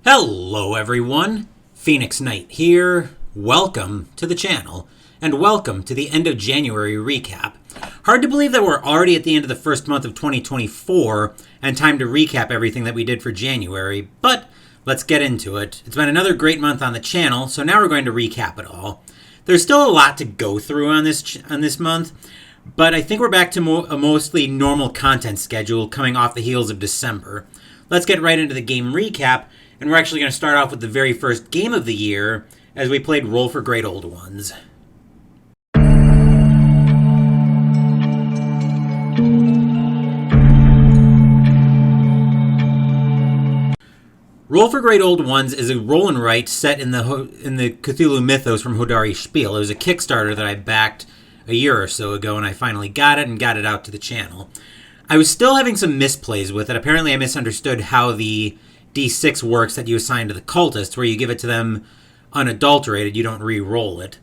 Hello everyone, Phoenix Knight here. Welcome to the channel, and welcome to the end of January recap. Hard to believe that we're already at the end of the first month of 2024, and time to recap everything that we did for January, but let's get into it. It's been another great month on the channel, so now we're going to recap it all. There's still a lot to go through on this month, but I think we're back to a mostly normal content schedule coming off the heels of December. Let's get right into the game recap. And we're actually going to start off with the very first game of the year as we played Roll for Great Old Ones. Roll for Great Old Ones is a roll and write set in the Cthulhu mythos from Hodari Spiel. It was a Kickstarter that I backed a year or so ago, and I finally got it and got it out to the channel. I was still having some misplays with it. Apparently I misunderstood how the D6 works that you assign to the cultists, where you give it to them unadulterated, you don't re-roll it.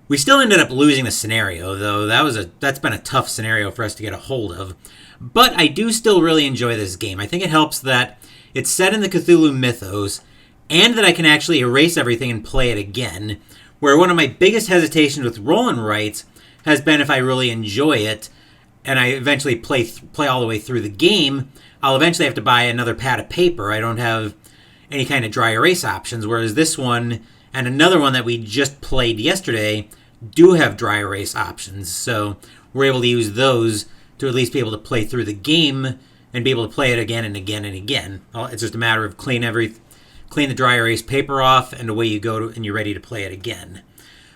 We still ended up losing the scenario, though. That's been a tough scenario for us to get a hold of. But I do still really enjoy this game. I think it helps that it's set in the Cthulhu mythos, and that I can actually erase everything and play it again, where one of my biggest hesitations with roll and writes has been if I really enjoy it, and I eventually play all the way through the game, I'll eventually have to buy another pad of paper. I don't have any kind of dry erase options, whereas this one and another one that we just played yesterday do have dry erase options. So we're able to use those to at least be able to play through the game and be able to play it again and again and again. It's just a matter of clean the dry erase paper off, and away you go, and you're ready to play it again.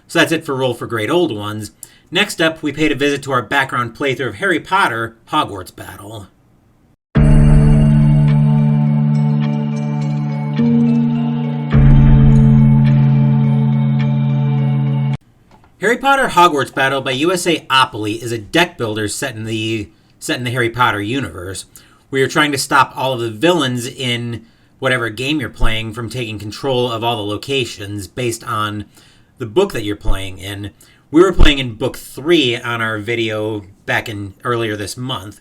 So that's it for Roll for Great Old Ones. Next up, we paid a visit to our background playthrough of Harry Potter Hogwarts Battle. Harry Potter Hogwarts Battle by USAopoly is a deck builder set in the Harry Potter universe, where you're trying to stop all of the villains in whatever game you're playing from taking control of all the locations based on the book that you're playing in. We were playing in Book 3 on our video back in earlier this month.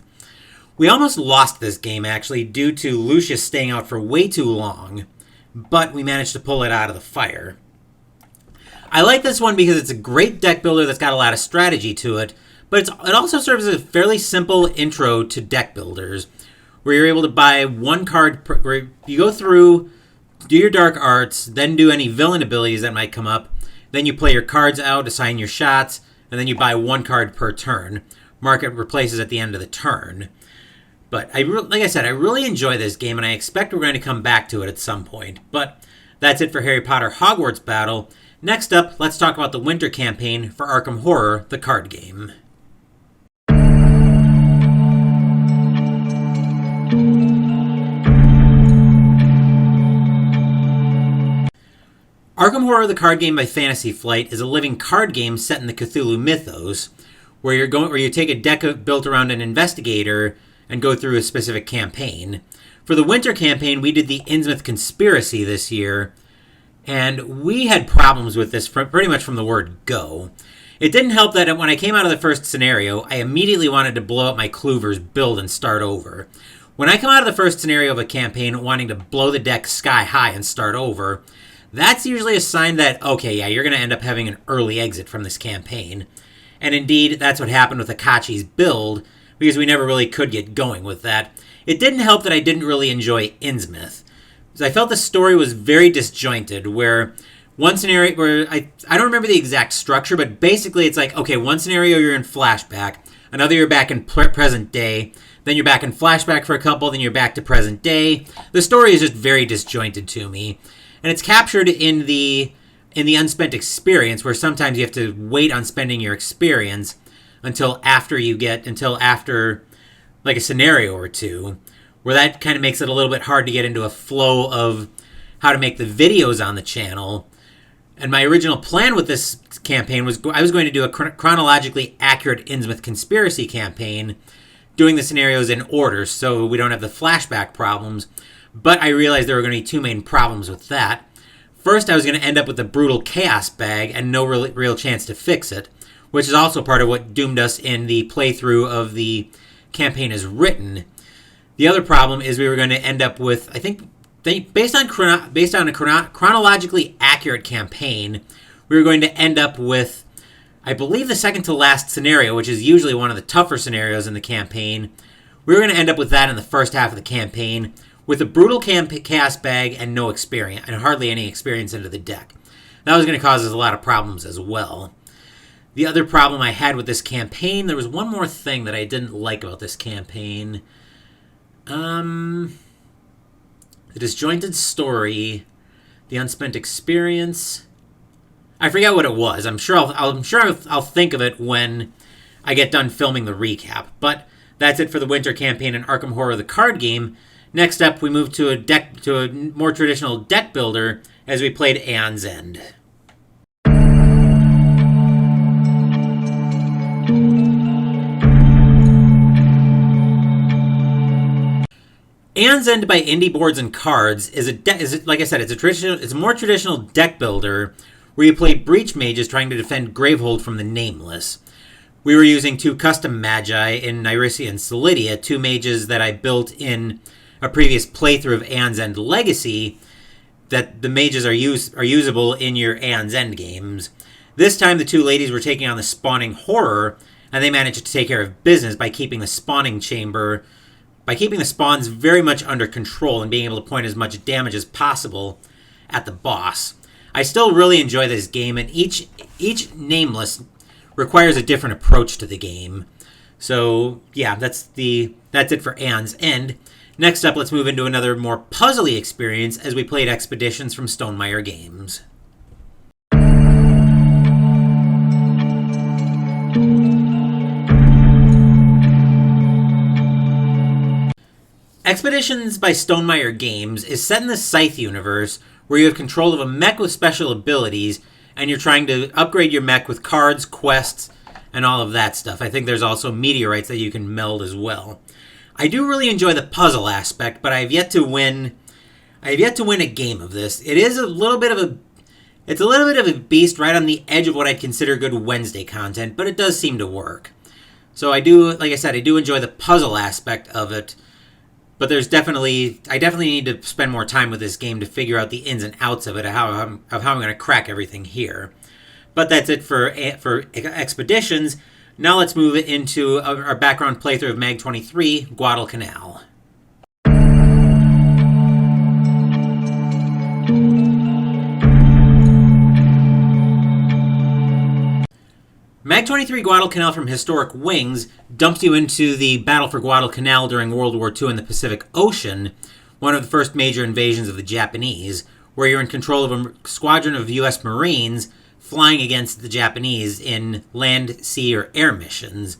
We almost lost this game, actually, due to Lucius staying out for way too long, but we managed to pull it out of the fire. I like this one because it's a great deck builder that's got a lot of strategy to it, but it also serves as a fairly simple intro to deck builders, where you're able to buy one card where you go through, do your dark arts, then do any villain abilities that might come up, then you play your cards out, assign your shots, and then you buy one card per turn. Mark it replaces at the end of the turn. But like I said, I really enjoy this game, and I expect we're going to come back to it at some point. But that's it for Harry Potter Hogwarts Battle. Next up, let's talk about the winter campaign for Arkham Horror, the card game. Arkham Horror, the card game by Fantasy Flight is a living card game set in the Cthulhu mythos, where you take a deck built around an investigator and go through a specific campaign. For the winter campaign, we did the Innsmouth Conspiracy this year, and we had problems with this pretty much from the word go. It didn't help that when I came out of the first scenario, I immediately wanted to blow up my Kluver's build and start over. When I come out of the first scenario of a campaign wanting to blow the deck sky high and start over, that's usually a sign that, okay, yeah, you're going to end up having an early exit from this campaign. And indeed, that's what happened with Akachi's build, because we never really could get going with that. It didn't help that I didn't really enjoy Innsmouth. I felt the story was very disjointed, where one scenario, where I don't remember the exact structure, but basically it's like, okay, one scenario you're in flashback, another you're back in present day, then you're back in flashback for a couple, then you're back to present day. The story is just very disjointed to me. And it's captured in the unspent experience, where sometimes you have to wait on spending your experience until after like a scenario or two, where that kind of makes it a little bit hard to get into a flow of how to make the videos on the channel. And my original plan with this campaign was I was going to do a chronologically accurate Innsmouth Conspiracy campaign doing the scenarios in order so we don't have the flashback problems. But I realized there were going to be two main problems with that. First, I was going to end up with a brutal chaos bag and no real chance to fix it, which is also part of what doomed us in the playthrough of the campaign as written. The other problem is we were going to end up with, I think, based on a chronologically accurate campaign, we were going to end up with, I believe, the second to last scenario, which is usually one of the tougher scenarios in the campaign. We were going to end up with that in the first half of the campaign, with a brutal chaos bag and no experience, and hardly any experience into the deck. That was going to cause us a lot of problems as well. The other problem I had with this campaign, there was one more thing that I didn't like about this campaign. The disjointed story, the unspent experience. I forget what it was. I'm sure I'll think of it when I get done filming the recap. But that's it for the winter campaign in Arkham Horror the card game. Next up, we move to a more traditional deck builder as we played Aeon's End. Aeon's End by Indie Boards and Cards is like I said, it's a more traditional deck builder where you play breach mages trying to defend Gravehold from the Nameless. We were using two custom magi in Nyrissia and Solidia, two mages that I built in a previous playthrough of Aeon's End Legacy, that the mages are usable in your Aeon's End games. This time the two ladies were taking on the spawning horror, and they managed to take care of business by keeping the spawns very much under control and being able to point as much damage as possible at the boss. I still really enjoy this game, and each Nameless requires a different approach to the game. So yeah, that's it for Aeon's End. Next up, let's move into another more puzzly experience as we played Expeditions from Stonemaier Games. Expeditions by Stonemaier Games is set in the Scythe universe, where you have control of a mech with special abilities, and you're trying to upgrade your mech with cards, quests, and all of that stuff. I think there's also meteorites that you can meld as well. I do really enjoy the puzzle aspect, but I have yet to win a game of this. It is a little bit of a beast, right on the edge of what I'd consider good Wednesday content, but it does seem to work. So I do enjoy the puzzle aspect of it, but I definitely need to spend more time with this game to figure out the ins and outs of it, of how I'm going to crack everything here. But that's it for Expeditions. Now let's move it into our background playthrough of Mag 23, Guadalcanal. Mag 23 Guadalcanal from Historic Wings dumps you into the battle for Guadalcanal during World War II in the Pacific Ocean, one of the first major invasions of the Japanese, where you're in control of a squadron of U.S. Marines flying against the Japanese in land, sea, or air missions.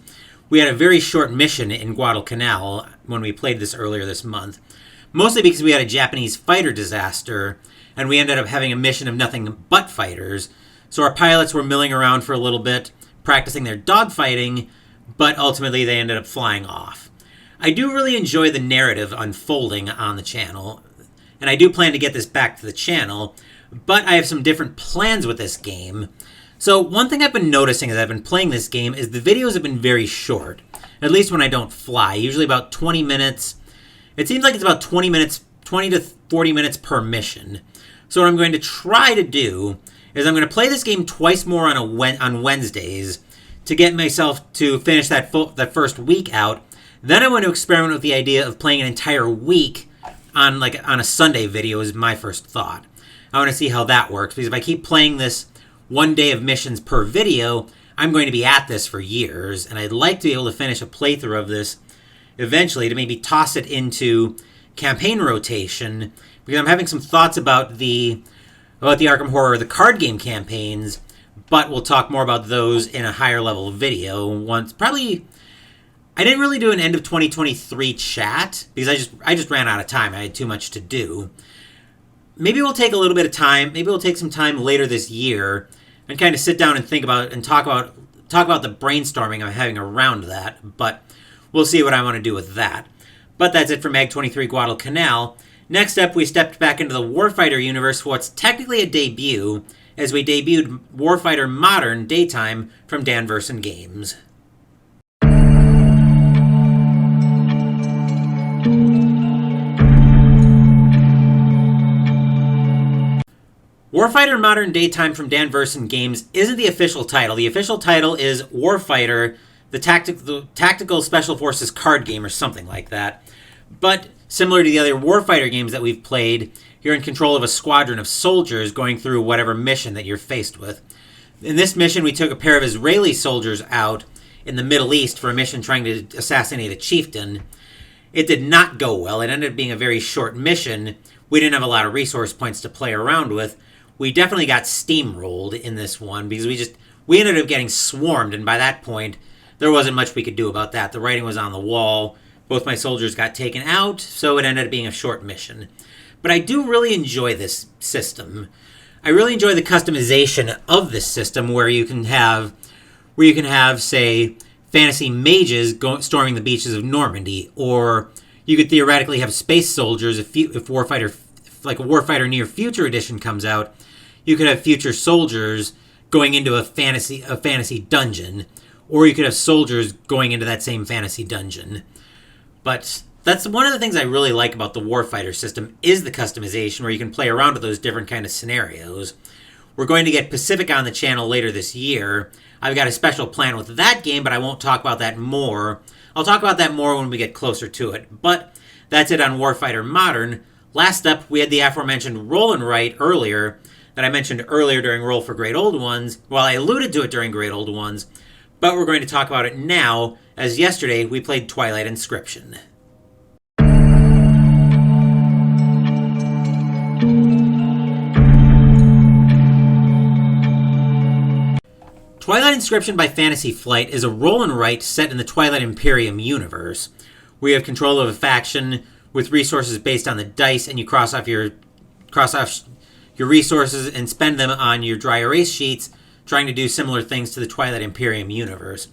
We had a very short mission in Guadalcanal when we played this earlier this month, mostly because we had a Japanese fighter disaster, and we ended up having a mission of nothing but fighters. So our pilots were milling around for a little bit, practicing their dogfighting, but ultimately they ended up flying off. I do really enjoy the narrative unfolding on the channel, and I do plan to get this back to the channel, but I have some different plans with this game. So one thing I've been noticing as I've been playing this game is the videos have been very short, at least when I don't fly, usually about 20 minutes. It seems like it's about 20 to 40 minutes per mission. So what I'm going to try to do is I'm going to play this game twice more on Wednesdays to get myself to finish that first week out. Then I want to experiment with the idea of playing an entire week on a Sunday video is my first thought. I want to see how that works, because if I keep playing this one day of missions per video, I'm going to be at this for years, and I'd like to be able to finish a playthrough of this eventually to maybe toss it into campaign rotation, because I'm having some thoughts about the Arkham Horror, the card game campaigns, but we'll talk more about those in a higher level video once. Probably, I didn't really do an end of 2023 chat because I just ran out of time. I had too much to do. Maybe we'll take a little bit of time. Maybe we'll take some time later this year and kind of sit down and think about and talk about the brainstorming I'm having around that. But we'll see what I want to do with that. But that's it for Mag 23 Guadalcanal. Next up, we stepped back into the Warfighter universe for what's technically a debut, as we debuted Warfighter Modern Daytime from Dan Versen Games. Warfighter Modern Daytime from Dan Versen Games isn't the official title. The official title is Warfighter, the Tactical Special Forces card game or something like that. But similar to the other Warfighter games that we've played, you're in control of a squadron of soldiers going through whatever mission that you're faced with. In this mission, we took a pair of Israeli soldiers out in the Middle East for a mission trying to assassinate a chieftain. It did not go well. It ended up being a very short mission. We didn't have a lot of resource points to play around with. We definitely got steamrolled in this one because we ended up getting swarmed, and by that point, there wasn't much we could do about that. The writing was on the wall. Both my soldiers got taken out, so it ended up being a short mission. But I do really enjoy this system. I really enjoy the customization of this system where you can have, say, fantasy mages storming the beaches of Normandy, or you could theoretically have space soldiers if Warfighter, like a Warfighter Near Future edition comes out. You could have future soldiers going into a fantasy dungeon, or you could have soldiers going into that same fantasy dungeon. But that's one of the things I really like about the Warfighter system is the customization, where you can play around with those different kind of scenarios. We're going to get Pacific on the channel later this year. I've got a special plan with that game, but I won't talk about that more. I'll talk about that more when we get closer to it. But that's it on Warfighter Modern. Last up, we had the aforementioned Roll and Write earlier, that I mentioned earlier during Roll for Great Old Ones. Well, I alluded to it during Great Old Ones, but we're going to talk about it now, as yesterday we played Twilight Inscription. Twilight Inscription by Fantasy Flight is a roll and write set in the Twilight Imperium universe. We have control of a faction with resources based on the dice, and you cross off your resources and spend them on your dry erase sheets, trying to do similar things to the Twilight Imperium universe.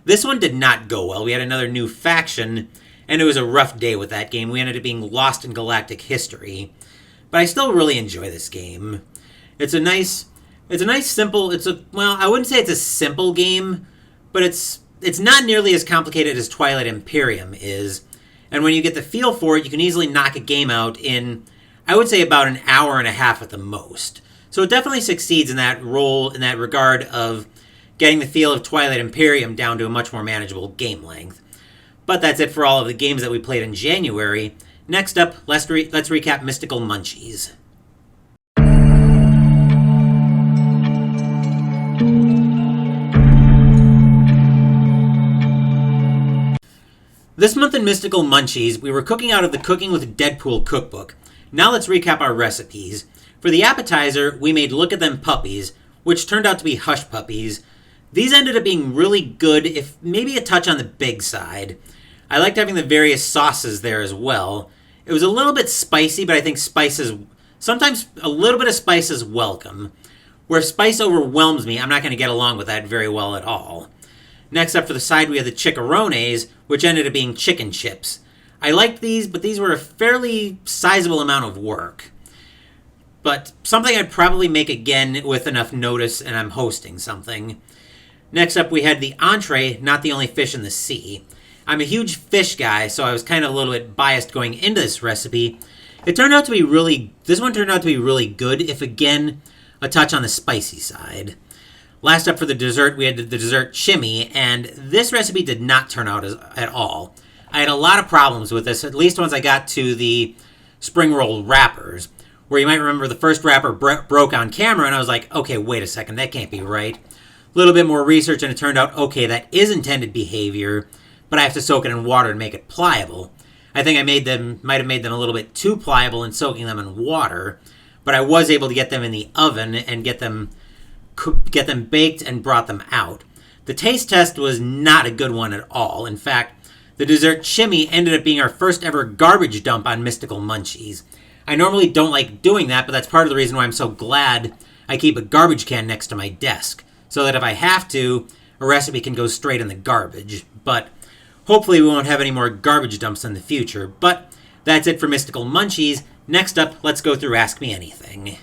This one did not go well. We had another new faction, and it was a rough day with that game. We ended up being lost in galactic history. But I still really enjoy this game. I wouldn't say it's a simple game, but it's not nearly as complicated as Twilight Imperium is. And when you get the feel for it, you can easily knock a game out in, I would say, about an hour and a half at the most. So it definitely succeeds in that regard of getting the feel of Twilight Imperium down to a much more manageable game length. But that's it for all of the games that we played in January. Next up, let's recap Mystical Munchies. This month in Mystical Munchies, we were cooking out of the Cooking with Deadpool cookbook. Now let's recap our recipes. For the appetizer, we made Look at Them Puppies, which turned out to be Hush Puppies. These ended up being really good, if maybe a touch on the big side. I liked having the various sauces there as well. It was a little bit spicy, but I think sometimes a little bit of spice is welcome. Where spice overwhelms me, I'm not going to get along with that very well at all. Next up for the side, we had the Chicharrones, which ended up being chicken chips. I liked these, but these were a fairly sizable amount of work. But something I'd probably make again with enough notice and I'm hosting something. Next up, we had the entree, Not the Only Fish in the Sea. I'm a huge fish guy, so I was kind of a little bit biased going into this recipe. This one turned out to be really good, if again, a touch on the spicy side. Last up for the dessert, we had the dessert chimney, and this recipe did not turn out at all. I had a lot of problems with this, at least once I got to the spring roll wrappers, where you might remember the first wrapper broke on camera, and I was like, okay, wait a second, that can't be right. A little bit more research, and it turned out, okay, that is intended behavior, but I have to soak it in water and make it pliable. I think I might have made them a little bit too pliable in soaking them in water, but I was able to get them in the oven and get them baked and brought them out. The taste test was not a good one at all. In fact, the dessert chimney ended up being our first ever garbage dump on Mystical Munchies. I normally don't like doing that, but that's part of the reason why I'm so glad I keep a garbage can next to my desk, so that if I have to, a recipe can go straight in the garbage. But Hopefully we won't have any more garbage dumps in the future, but that's it for Mystical Munchies. Next up, let's go through Ask Me Anything.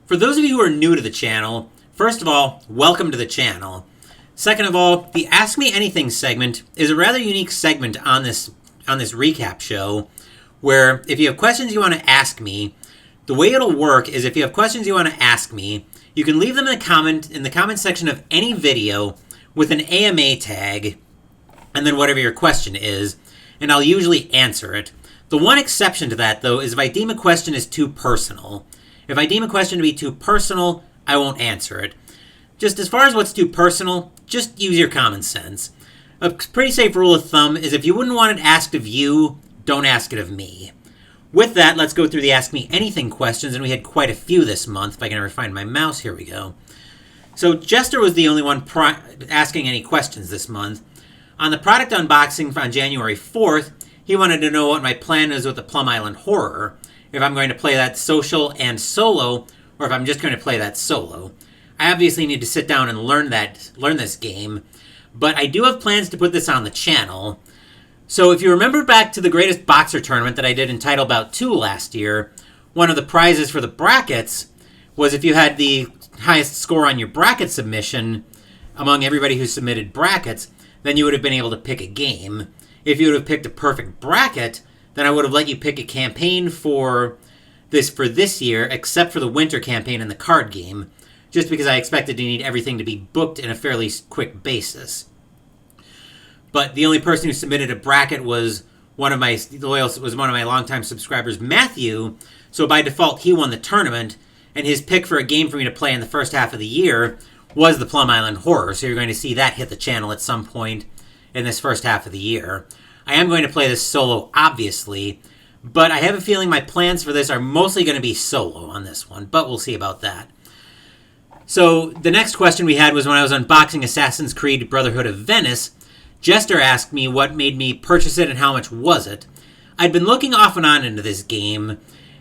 For those of you who are new to the channel, first of all, welcome to the channel. Second of all, the Ask Me Anything segment is a rather unique segment on this recap show, where if you have questions you want to ask me, the way it'll work is if you have questions you want to ask me, you can leave them in the comment section of any video with an AMA tag, and then whatever your question is, and I'll usually answer it. The one exception to that, though, is if I deem a question is too personal. If I deem a question to be too personal, I won't answer it. Just as far as what's too personal, just use your common sense. A pretty safe rule of thumb is if you wouldn't want it asked of you, don't ask it of me. With that, let's go through the Ask Me Anything questions, and we had quite a few this month. If I can ever find my mouse, here we go. So Jester was the only one asking any questions this month. On the product unboxing on January 4th, he wanted to know what my plan is with the Plum Island Horror. If I'm going to play that social and solo, or if I'm just going to play that solo. I obviously need to sit down and learn this game, but I do have plans to put this on the channel. So if you remember back to the Greatest Boxer tournament that I did in Title Bout 2 last year, one of the prizes for the brackets was if you had the highest score on your bracket submission among everybody who submitted brackets, then you would have been able to pick a game. If you would have picked a perfect bracket, then I would have let you pick a campaign for this year, except for the winter campaign and the card game, just because I expected to need everything to be booked in a fairly quick basis. But the only person who submitted a bracket was one of my longtime subscribers, Matthew, so by default he won the tournament, and his pick for a game for me to play in the first half of the year was the Plum Island Horror, so you're going to see that hit the channel at some point in this first half of the year. I am going to play this solo, obviously, but I have a feeling my plans for this are mostly going to be solo on this one, but we'll see about that. So the next question we had was when I was unboxing Assassin's Creed Brotherhood of Venice, Jester asked me what made me purchase it and how much was it. I'd been looking off and on into this game,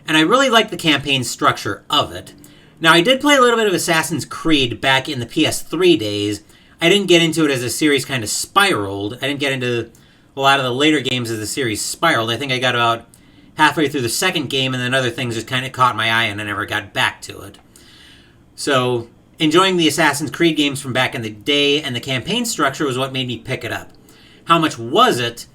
and I really liked the campaign structure of it. Now, I did play a little bit of Assassin's Creed back in the PS3 days. I didn't get into it as the series kind of spiraled. I didn't get into a lot of the later games as the series spiraled. I think I got about halfway through the second game, and then other things just kind of caught my eye, and I never got back to it. So, enjoying the Assassin's Creed games from back in the day, and the campaign structure was what made me pick it up. How much was it?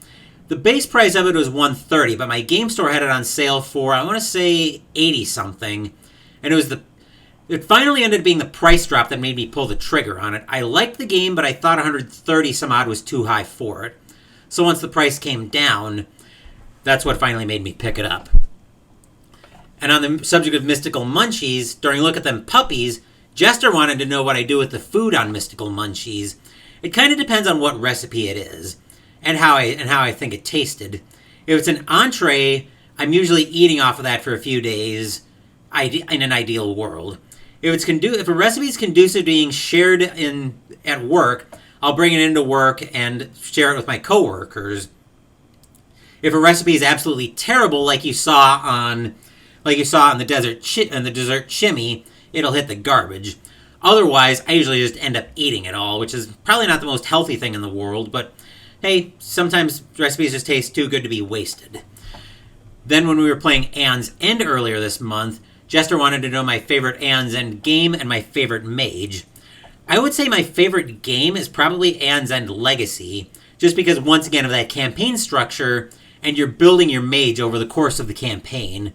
The base price of it was $130, but my game store had it on sale for, I want to say, $80-something. And it finally ended up being the price drop that made me pull the trigger on it. I liked the game, but I thought $130-some-odd was too high for it. So once the price came down, that's what finally made me pick it up. And on the subject of Mystical Munchies, during Look at Them Puppies, Jester wanted to know what I do with the food on Mystical Munchies. It kind of depends on what recipe it is, and how I think it tasted. If it's an entree, I'm usually eating off of that for a few days, in an ideal world. If a recipe is conducive to being shared at work, I'll bring it into work and share it with my coworkers. If a recipe is absolutely terrible, like you saw on the dessert shimmy, it'll hit the garbage. Otherwise, I usually just end up eating it all, which is probably not the most healthy thing in the world, but hey, sometimes recipes just taste too good to be wasted. Then when we were playing Aeon's End earlier this month, Jester wanted to know my favorite Aeon's End game and my favorite mage. I would say my favorite game is probably Aeon's End Legacy, just because once again of that campaign structure, and you're building your mage over the course of the campaign.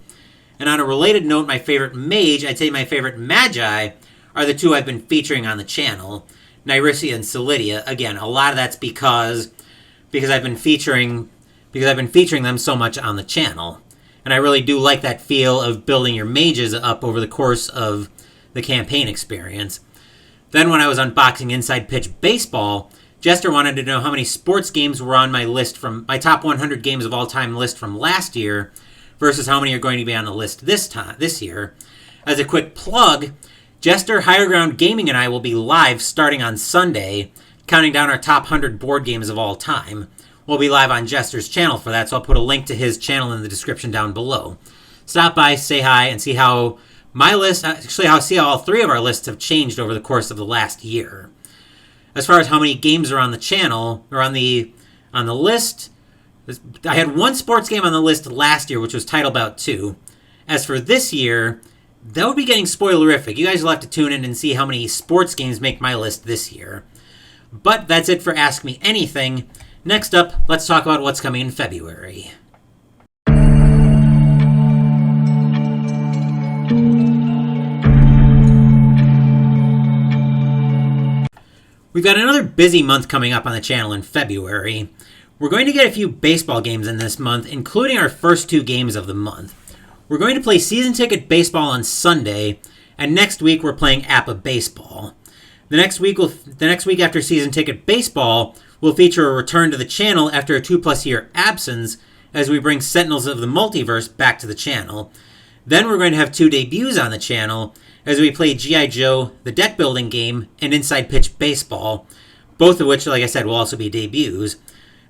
And on a related note, my favorite mage, I'd say my favorite magi, are the two I've been featuring on the channel, Nyrisia and Solidia. Again, a lot of that's because I've been featuring them so much on the channel. And I really do like that feel of building your mages up over the course of the campaign experience. Then when I was unboxing Inside Pitch Baseball, Jester wanted to know how many sports games were on my list from my top 100 games of all time list from last year versus how many are going to be on the list this year. As a quick plug, Jester, Higher Ground Gaming, and I will be live starting on Sunday, counting down our top 100 board games of all time. We'll be live on Jester's channel for that, so I'll put a link to his channel in the description down below. Stop by, say hi, and see how my list, actually, see how all three of our lists have changed over the course of the last year. As far as how many games are on the channel, or on the list, I had one sports game on the list last year, which was Title Bout 2. As for this year, that would be getting spoilerific. You guys will have to tune in and see how many sports games make my list this year. But that's it for Ask Me Anything. Next up, let's talk about what's coming in February. We've got another busy month coming up on the channel in February. We're going to get a few baseball games in this month, including our first two games of the month. We're going to play Season Ticket Baseball on Sunday, and next week we're playing APBA Baseball. The next week after Season Ticket Baseball will feature a return to the channel after a 2+ year absence as we bring Sentinels of the Multiverse back to the channel. Then we're going to have two debuts on the channel as we play G.I. Joe, the deck building game, and Inside Pitch Baseball, both of which, like I said, will also be debuts.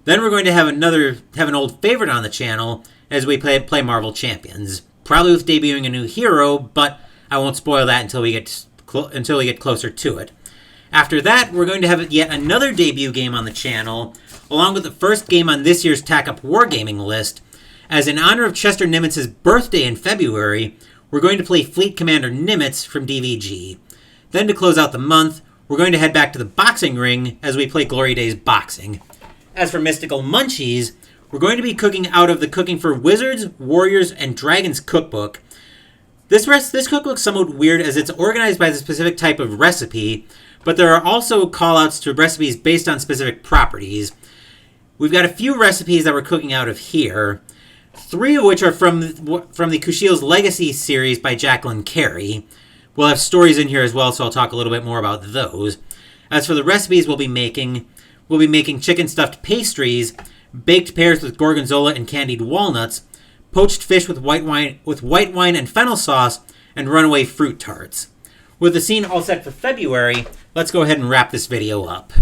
Then we're going to have an old favorite on the channel as we play Marvel Champions, probably with debuting a new hero, but I won't spoil that until we get closer to it. After that, we're going to have yet another debut game on the channel, along with the first game on this year's TAC-UP Wargaming list. As in honor of Chester Nimitz's birthday in February, we're going to play Fleet Commander Nimitz from DVG. Then to close out the month, we're going to head back to the boxing ring as we play Glory Days Boxing. As for Mystical Munchies, we're going to be cooking out of the Cooking for Wizards, Warriors, and Dragons cookbook. This cookbook's somewhat weird as it's organized by the specific type of recipe, but there are also callouts to recipes based on specific properties. We've got a few recipes that we're cooking out of here, three of which are from the Kushiel's Legacy series by Jacqueline Carey. We'll have stories in here as well, so I'll talk a little bit more about those. As for the recipes we'll be making chicken stuffed pastries, baked pears with gorgonzola and candied walnuts, poached fish with white wine and fennel sauce, and runaway fruit tarts. With the scene all set for February, let's go ahead and wrap this video up.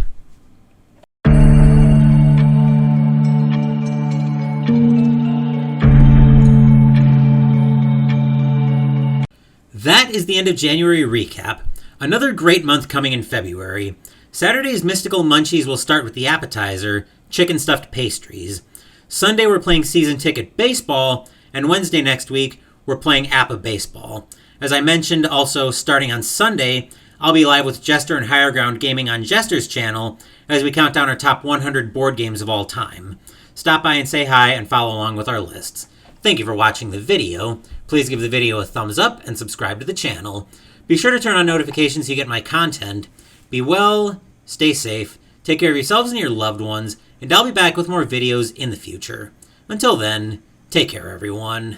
That is the end of January recap. Another great month coming in February. Saturday's Mystical Munchies will start with the appetizer, chicken stuffed pastries. Sunday we're playing Season Ticket Baseball, and Wednesday next week we're playing APBA Baseball. As I mentioned, also starting on Sunday, I'll be live with Jester and Higher Ground Gaming on Jester's channel as we count down our top 100 board games of all time. Stop by and say hi and follow along with our lists. Thank you for watching the video. Please give the video a thumbs up and subscribe to the channel. Be sure to turn on notifications so you get my content. Be well, stay safe, take care of yourselves and your loved ones, and I'll be back with more videos in the future. Until then, take care everyone.